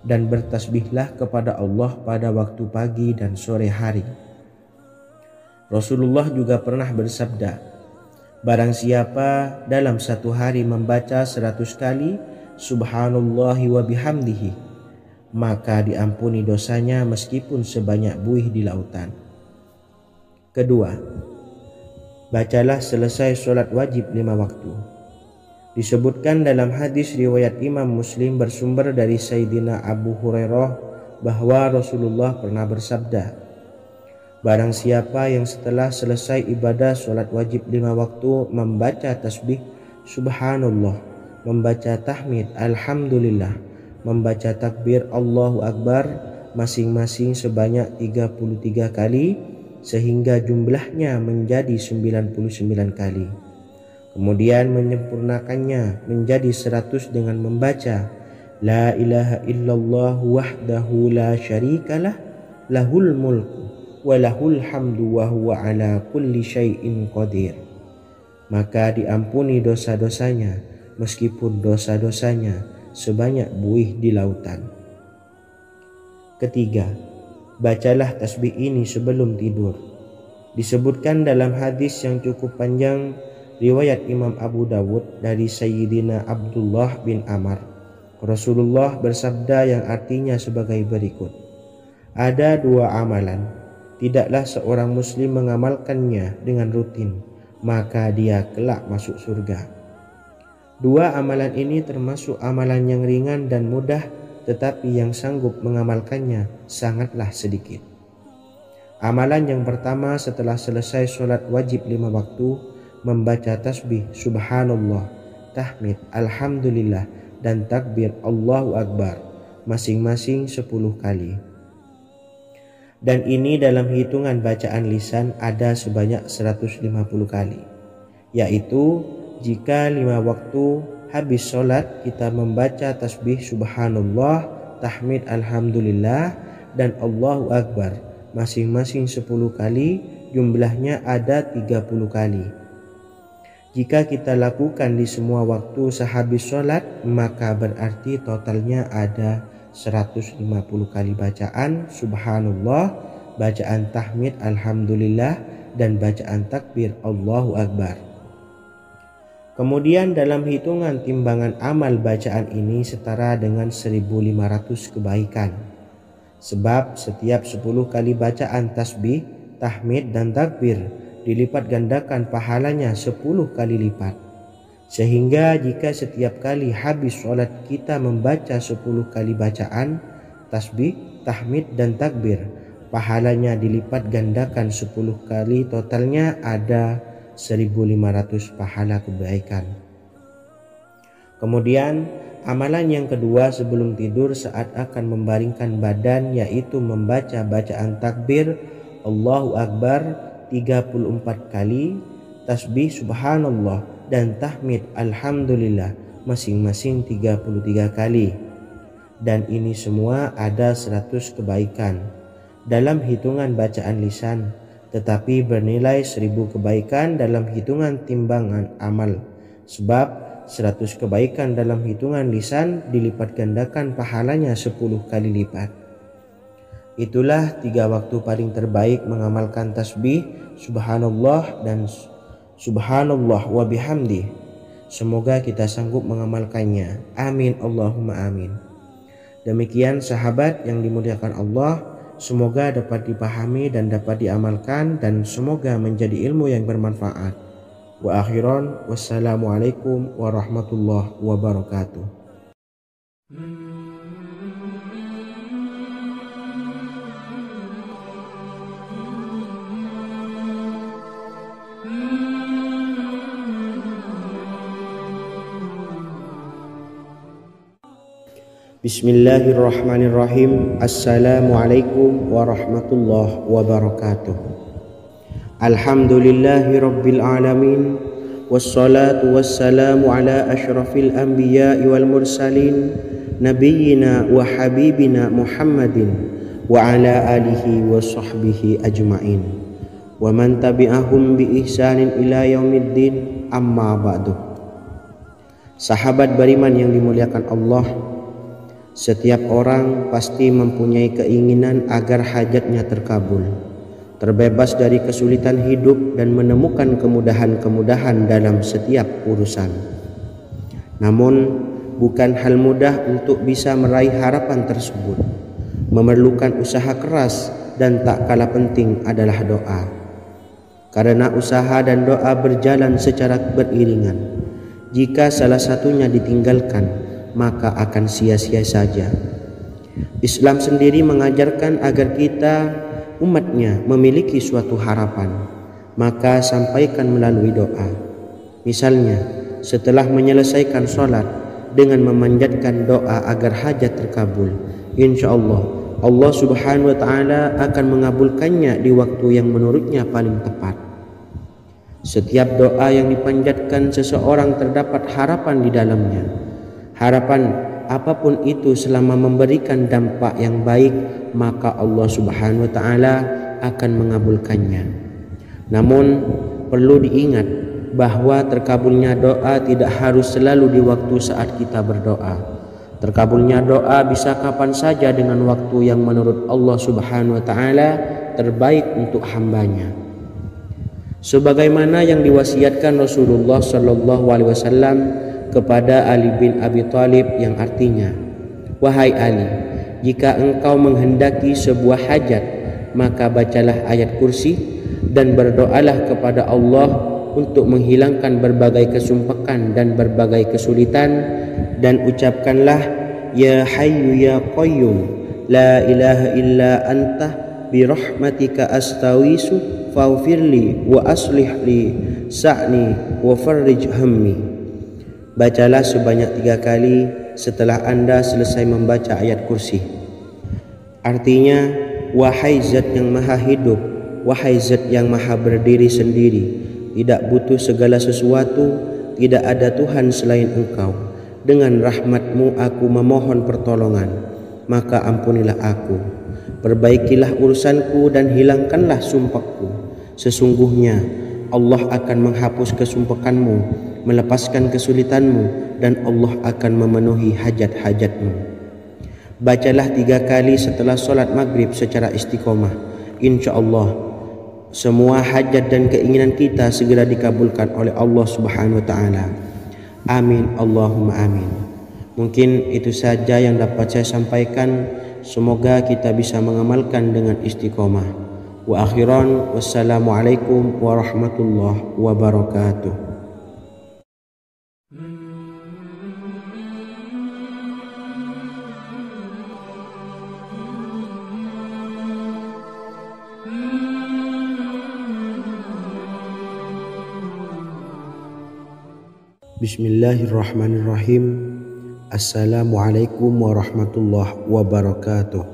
dan bertasbihlah kepada Allah pada waktu pagi dan sore hari. Rasulullah juga pernah bersabda, barang siapa dalam satu hari membaca 100 kali Subhanallahi wa bihamdihi, maka diampuni dosanya meskipun sebanyak buih di lautan. Kedua, bacalah selesai sholat wajib 5 waktu. Disebutkan dalam hadis riwayat Imam Muslim bersumber dari Sayyidina Abu Hurairah bahwa Rasulullah pernah bersabda, barang siapa yang setelah selesai ibadah sholat wajib 5 waktu membaca tasbih Subhanallah, membaca tahmid Alhamdulillah, membaca takbir Allahu Akbar masing-masing sebanyak 33 kali, sehingga jumlahnya menjadi 99 kali. Kemudian menyempurnakannya menjadi 100 dengan membaca La ilaha illallah wahdahu la syarikalah, lahul mulku wa lahul hamdu wa huwa ala kulli syai'in qadir. Maka diampuni dosa-dosanya meskipun dosa-dosanya sebanyak buih di lautan. Ketiga, bacalah tasbih ini sebelum tidur. Disebutkan dalam hadis yang cukup panjang riwayat Imam Abu Dawud dari Sayyidina Abdullah bin Amr, Rasulullah bersabda yang artinya sebagai berikut, ada 2 amalan, tidaklah seorang muslim mengamalkannya dengan rutin, maka dia kelak masuk surga. 2 amalan ini termasuk amalan yang ringan dan mudah, tetapi yang sanggup mengamalkannya sangatlah sedikit. Amalan yang pertama setelah selesai sholat wajib 5 waktu, membaca tasbih Subhanallah, tahmid Alhamdulillah, dan takbir Allahu Akbar masing-masing 10 kali. Dan ini dalam hitungan bacaan lisan ada sebanyak 150 kali, yaitu jika 5 waktu habis sholat kita membaca tasbih Subhanallah, tahmid Alhamdulillah, dan Allahu Akbar masing-masing 10 kali, jumlahnya ada 30 kali. Jika kita lakukan di semua waktu sehabis sholat, maka berarti totalnya ada 150 kali bacaan Subhanallah, bacaan tahmid Alhamdulillah, dan bacaan takbir Allahu Akbar. Kemudian dalam hitungan timbangan amal bacaan ini setara dengan 1500 kebaikan. Sebab setiap 10 kali bacaan tasbih, tahmid, dan takbir dilipat gandakan pahalanya 10 kali lipat. Sehingga jika setiap kali habis sholat kita membaca 10 kali bacaan tasbih, tahmid, dan takbir, pahalanya dilipat gandakan 10 kali, totalnya ada 1.500 pahala kebaikan. Kemudian amalan yang kedua sebelum tidur saat akan membaringkan badan, yaitu membaca bacaan takbir Allahu Akbar 34 kali, tasbih subhanallah dan tahmid alhamdulillah masing-masing 33 kali. Dan ini semua ada 100 kebaikan dalam hitungan bacaan lisan, tetapi bernilai 1.000 kebaikan dalam hitungan timbangan amal. Sebab 100 kebaikan dalam hitungan lisan dilipat gandakan pahalanya 10 kali lipat. Itulah 3 waktu paling terbaik mengamalkan tasbih subhanallah dan subhanallah wa bihamdi. Semoga kita sanggup mengamalkannya. Amin Allahumma amin. Demikian sahabat yang dimuliakan Allah, semoga dapat dipahami dan dapat diamalkan, dan semoga menjadi ilmu yang bermanfaat. Wa akhiran, wassalamualaikum warahmatullahi wabarakatuh. Bismillahirrahmanirrahim. Assalamualaikum warahmatullahi wabarakatuh. Alhamdulillahi rabbil alamin, wassalatu wassalamu ala ashrafil anbiya'i wal mursalin, nabiyyina wa habibina Muhammadin wa ala alihi wa sahbihi ajma'in wa man tabi'ahum bi ihsanin ila yaumiddin, amma ba'du. Sahabat beriman yang dimuliakan Allah, setiap orang pasti mempunyai keinginan agar hajatnya terkabul, terbebas dari kesulitan hidup dan menemukan kemudahan-kemudahan dalam setiap urusan. Namun bukan hal mudah untuk bisa meraih harapan tersebut. Memerlukan usaha keras, dan tak kalah penting adalah doa. Karena usaha dan doa berjalan secara beriringan. Jika salah satunya ditinggalkan, maka akan sia-sia saja. Islam sendiri mengajarkan agar kita umatnya memiliki suatu harapan, maka sampaikan melalui doa. Misalnya, setelah menyelesaikan sholat dengan memanjatkan doa agar hajat terkabul, insya Allah subhanahu wa ta'ala akan mengabulkannya di waktu yang menurutnya paling tepat. Setiap doa yang dipanjatkan seseorang terdapat harapan di dalamnya. Harapan apapun itu selama memberikan dampak yang baik, maka Allah subhanahu wa ta'ala akan mengabulkannya. Namun perlu diingat bahwa terkabulnya doa tidak harus selalu di waktu saat kita berdoa. Terkabulnya doa bisa kapan saja dengan waktu yang menurut Allah subhanahu wa ta'ala terbaik untuk hambanya. Sebagaimana yang diwasiatkan Rasulullah sallallahu alaihi wasallam kepada Ali bin Abi Thalib, yang artinya, wahai Ali, jika engkau menghendaki sebuah hajat, maka bacalah ayat kursi dan berdoalah kepada Allah untuk menghilangkan berbagai kesumpakan dan berbagai kesulitan, dan ucapkanlah, ya hayyu ya qayyum la ilaha illa anta birahmatika astawisu faghfirli wa aslih li sa'ni wa farrij hammi. Bacalah sebanyak 3 kali setelah Anda selesai membaca ayat kursi. Artinya, wahai zat yang maha hidup, wahai zat yang maha berdiri sendiri, tidak butuh segala sesuatu, tidak ada Tuhan selain Engkau. Dengan rahmat-Mu aku memohon pertolongan, maka ampunilah aku. Perbaikilah urusanku dan hilangkanlah sumpahku. Sesungguhnya Allah akan menghapus kesumpahanmu, melepaskan kesulitanmu, dan Allah akan memenuhi hajat-hajatmu. Bacalah 3 kali setelah sholat maghrib secara istiqomah. Insya Allah semua hajat dan keinginan kita segera dikabulkan oleh Allah subhanahu wa ta'ala. Amin Allahumma amin. Mungkin itu saja yang dapat saya sampaikan. Semoga kita bisa mengamalkan dengan istiqomah. Wa akhiran, wassalamualaikum warahmatullahi wabarakatuh. Bismillahirrahmanirrahim. Assalamualaikum warahmatullahi wabarakatuh.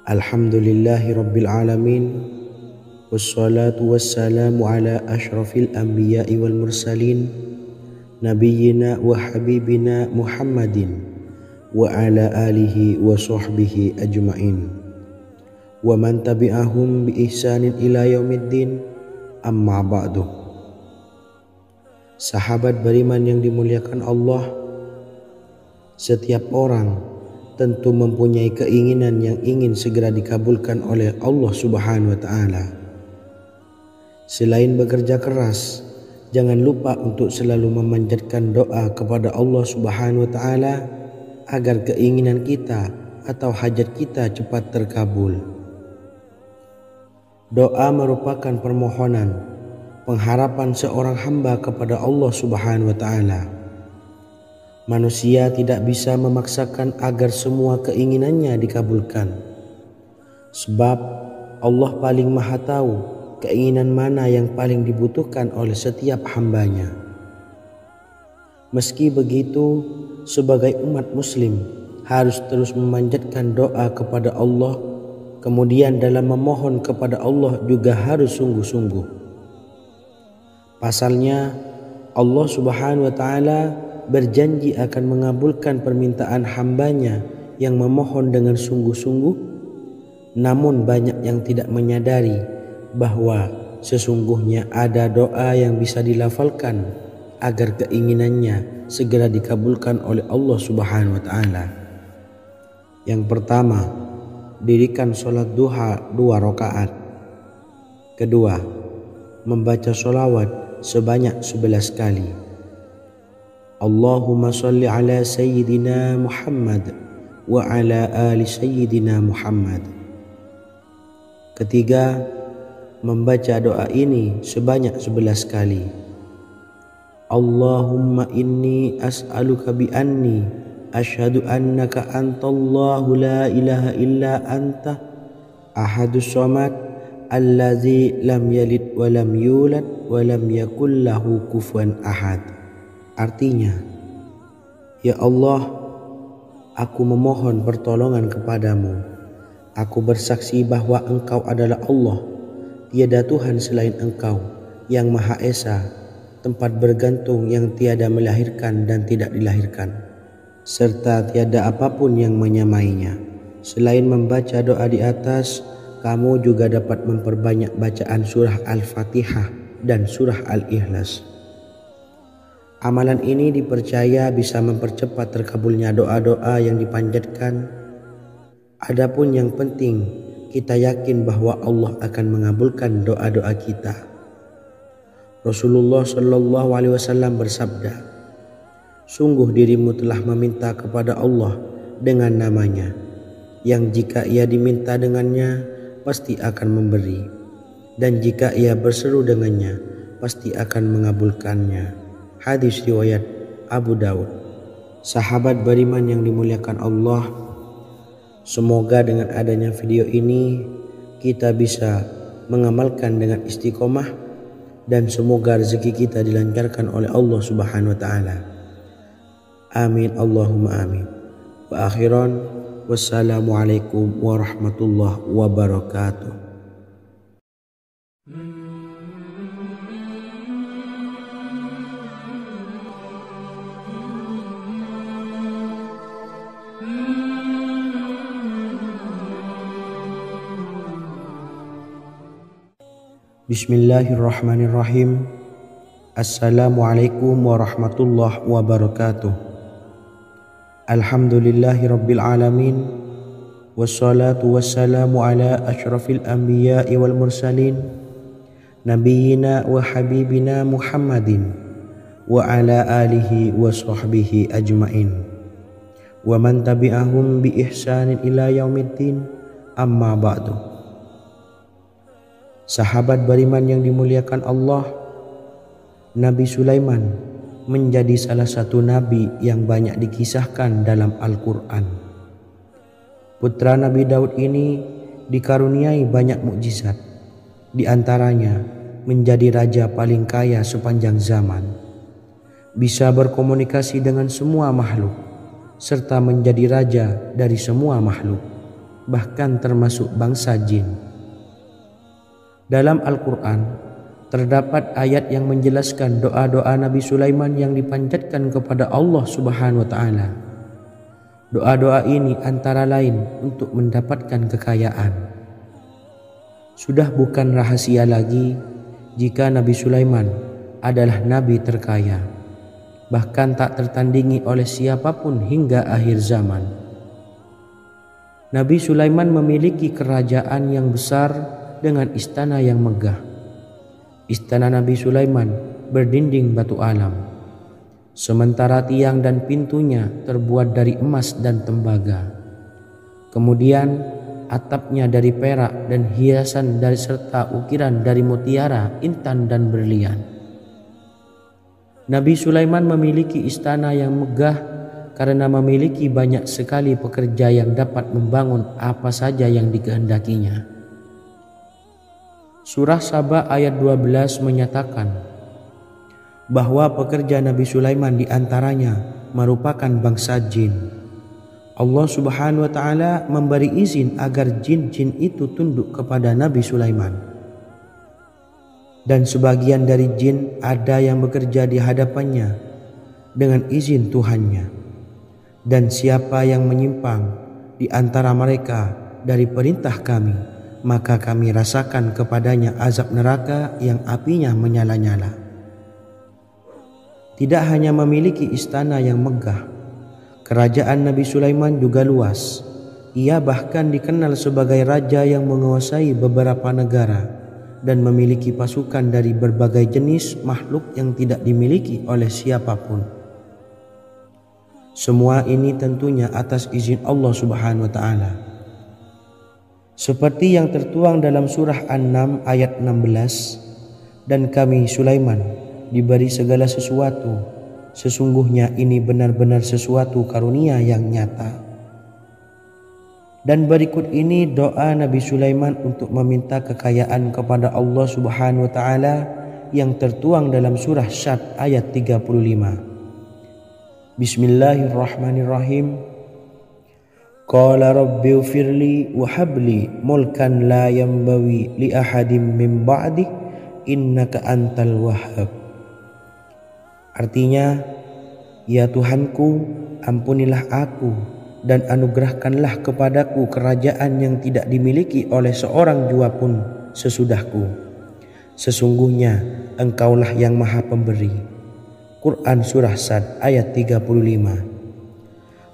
Alhamdulillahi rabbil alamin. Wassalatu wassalamu ala ashrafil anbiya'i wal mursalin, nabiyyina wa habibina Muhammadin wa ala alihi wa sahbihi ajma'in wa man tabi'ahum bi ihsanin ila yaumiddin, amma ba'du. Sahabat beriman yang dimuliakan Allah, setiap orang tentu mempunyai keinginan yang ingin segera dikabulkan oleh Allah Subhanahu wa Ta'ala. Selain bekerja keras, jangan lupa untuk selalu memanjatkan doa kepada Allah Subhanahu wa Ta'ala agar keinginan kita atau hajat kita cepat terkabul. Doa merupakan permohonan, pengharapan seorang hamba kepada Allah Subhanahu wa Ta'ala. Manusia tidak bisa memaksakan agar semua keinginannya dikabulkan, sebab Allah paling maha tahu keinginan mana yang paling dibutuhkan oleh setiap hambanya. Meski begitu, sebagai umat muslim harus terus memanjatkan doa kepada Allah, kemudian dalam memohon kepada Allah juga harus sungguh-sungguh. Pasalnya Allah Subhanahu wa Ta'ala berjanji akan mengabulkan permintaan hambanya yang memohon dengan sungguh-sungguh. Namun banyak yang tidak menyadari bahwa sesungguhnya ada doa yang bisa dilafalkan agar keinginannya segera dikabulkan oleh Allah Subhanahu wa Ta'ala. Yang pertama, dirikan sholat duha 2 rakaat. Kedua, membaca sholawat sebanyak 11 kali. Allahumma sholli ala sayyidina Muhammad wa ala ali sayyidina Muhammad. Ketiga, membaca doa ini sebanyak 11 kali. Allahumma inni as'aluka bi anni asyhadu annaka antallahu la ilaha illa anta ahadus samad allazi lam yalid wa lam yulad wa lam yakul lahu kufuwan ahad. Artinya, ya Allah, aku memohon pertolongan kepadamu. Aku bersaksi bahwa Engkau adalah Allah, tiada Tuhan selain Engkau yang Maha Esa, tempat bergantung yang tiada melahirkan dan tidak dilahirkan, serta tiada apapun yang menyamainya. Selain membaca doa di atas, kamu juga dapat memperbanyak bacaan surah Al-Fatihah dan surah Al-Ikhlas. Amalan ini dipercaya bisa mempercepat terkabulnya doa-doa yang dipanjatkan. Adapun yang penting, kita yakin bahwa Allah akan mengabulkan doa-doa kita. Rasulullah Shallallahu Alaihi Wasallam bersabda, sungguh dirimu telah meminta kepada Allah dengan namanya, yang jika ia diminta dengannya pasti akan memberi, dan jika ia berseru dengannya pasti akan mengabulkannya. Hadis riwayat Abu Daud. Sahabat beriman yang dimuliakan Allah, semoga dengan adanya video ini kita bisa mengamalkan dengan istiqomah, dan semoga rezeki kita dilancarkan oleh Allah Subhanahu wa Ta'ala. Amin Allahumma amin. Wa akhiran, wassalamualaikum warahmatullahi wabarakatuh. Bismillahirrahmanirrahim. Assalamualaikum warahmatullahi wabarakatuh. Alhamdulillahi rabbil alamin. Wassalatu wassalamu ala ashrafil anbiya'i wal mursalin, nabiyyina wa habibina Muhammadin wa ala alihi wa sahbihi ajma'in wa man tabi'ahum bi ihsanin ila yaumiddin, amma ba'du. Sahabat beriman yang dimuliakan Allah, Nabi Sulaiman menjadi salah satu nabi yang banyak dikisahkan dalam Al-Quran. Putra Nabi Daud ini dikaruniai banyak mukjizat, di antaranya menjadi raja paling kaya sepanjang zaman. bisa berkomunikasi dengan semua makhluk, serta menjadi raja dari semua makhluk, bahkan termasuk bangsa jin. Dalam Al-Quran terdapat ayat yang menjelaskan doa-doa Nabi Sulaiman yang dipanjatkan kepada Allah Subhanahu wa Ta'ala. Doa-doa ini antara lain untuk mendapatkan kekayaan. Sudah bukan rahasia lagi jika Nabi Sulaiman adalah nabi terkaya, bahkan tak tertandingi oleh siapapun hingga akhir zaman. Nabi Sulaiman memiliki kerajaan yang besar dengan istana yang megah. Istana Nabi Sulaiman berdinding batu alam, sementara tiang dan pintunya terbuat dari emas dan tembaga. Kemudian atapnya dari perak dan hiasan dari serta ukiran dari mutiara, intan dan berlian. Nabi Sulaiman memiliki istana yang megah karena memiliki banyak sekali pekerja yang dapat membangun apa saja yang dikehendakinya. Surah Saba ayat 12 menyatakan bahwa pekerja Nabi Sulaiman diantaranya merupakan bangsa jin. Allah Subhanahu wa Ta'ala memberi izin agar jin-jin itu tunduk kepada Nabi Sulaiman. Dan sebagian dari jin ada yang bekerja di hadapannya dengan izin Tuhannya. Dan siapa yang menyimpang di antara mereka dari perintah kami, maka kami rasakan kepadanya azab neraka yang apinya menyala-nyala. Tidak hanya memiliki istana yang megah, kerajaan Nabi Sulaiman juga luas. Ia bahkan dikenal sebagai raja yang menguasai beberapa negara dan memiliki pasukan dari berbagai jenis makhluk yang tidak dimiliki oleh siapapun. Semua ini tentunya atas izin Allah Subhanahu wa Ta'ala. Seperti yang tertuang dalam surah An-Naml ayat 16, dan kami Sulaiman diberi segala sesuatu, sesungguhnya ini benar-benar sesuatu karunia yang nyata. Dan berikut ini doa Nabi Sulaiman untuk meminta kekayaan kepada Allah Subhanahu wa Ta'ala yang tertuang dalam surah Syad ayat 35. Bismillahirrahmanirrahim. Qala rabbi ufirli wa habli mulkan la yanbawi li ahadim min ba'di innaka antal wahhab. Artinya, ya Tuhanku, ampunilah aku dan anugerahkanlah kepadaku kerajaan yang tidak dimiliki oleh seorang jua pun sesudahku. Sesungguhnya Engkaulah yang Maha Pemberi. Quran Surah Sad ayat 35.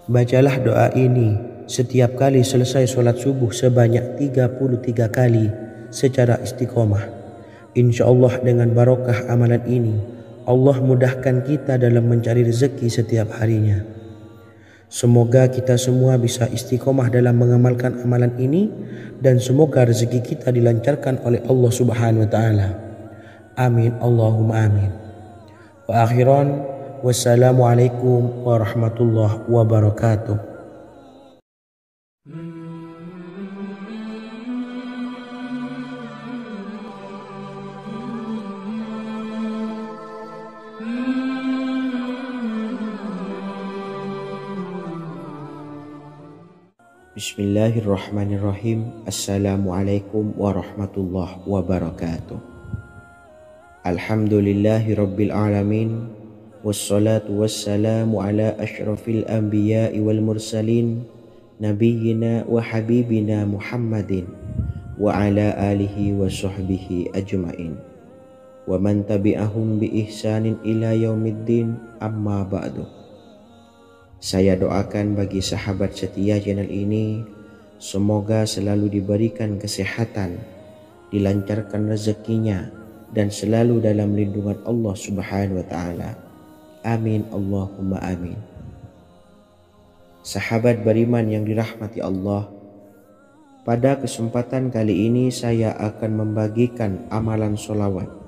Bacalah doa ini setiap kali selesai sholat subuh sebanyak 33 kali secara istiqomah. Insya Allah dengan barokah amalan ini, Allah mudahkan kita dalam mencari rezeki setiap harinya. Semoga kita semua bisa istiqomah dalam mengamalkan amalan ini, dan semoga rezeki kita dilancarkan oleh Allah Subhanahu wa Ta'ala. Amin Allahumma amin. Wa akhiran, wassalamualaikum warahmatullahi wabarakatuh. Bismillahirrahmanirrahim. Assalamualaikum warahmatullahi wabarakatuh. Alhamdulillahi rabbil alamin, wassalatu wassalamu ala ashrafil anbiya'i wal mursalin, nabiyyina wa habibina Muhammadin wa ala alihi wa sahbihi ajma'in wa man tabi'ahum bi ihsanin ila yaumiddin, amma ba'du. Saya doakan bagi sahabat setia channel ini, semoga selalu diberikan kesehatan, dilancarkan rezekinya, dan selalu dalam lindungan Allah Subhanahu wa Ta'ala. Amin Allahumma amin. Sahabat beriman yang dirahmati Allah, pada kesempatan kali ini saya akan membagikan amalan sholawat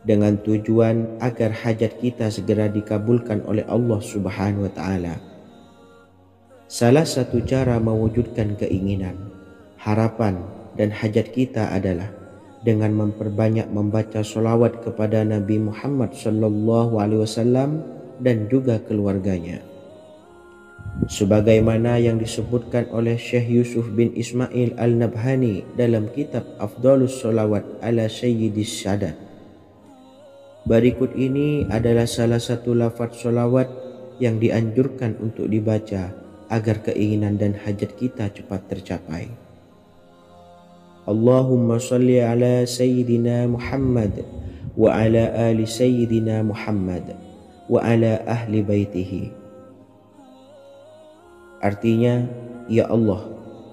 dengan tujuan agar hajat kita segera dikabulkan oleh Allah Subhanahu wa Ta'ala. Salah satu cara mewujudkan keinginan, harapan, dan hajat kita adalah dengan memperbanyak membaca sholawat kepada Nabi Muhammad SAW dan juga keluarganya. Sebagaimana yang disebutkan oleh Syekh Yusuf bin Ismail Al-Nabhani dalam kitab Afdhalus Sholawat ala Sayyidis Sadat. Berikut ini adalah salah satu lafaz sholawat yang dianjurkan untuk dibaca agar keinginan dan hajat kita cepat tercapai. Allahumma salli ala Sayyidina Muhammad wa ala ali Sayyidina Muhammad wa ala ahli baitihi. Artinya, ya Allah,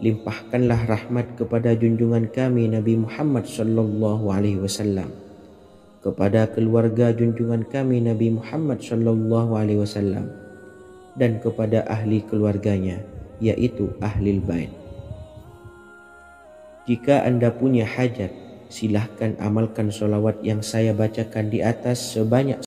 limpahkanlah rahmat kepada junjungan kami Nabi Muhammad sallallahu alaihi wasallam, kepada keluarga junjungan kami Nabi Muhammad sallallahu alaihi wasallam, dan kepada ahli keluarganya, yaitu ahlil bait. Jika Anda punya hajat, silahkan amalkan sholawat yang saya bacakan di atas sebanyak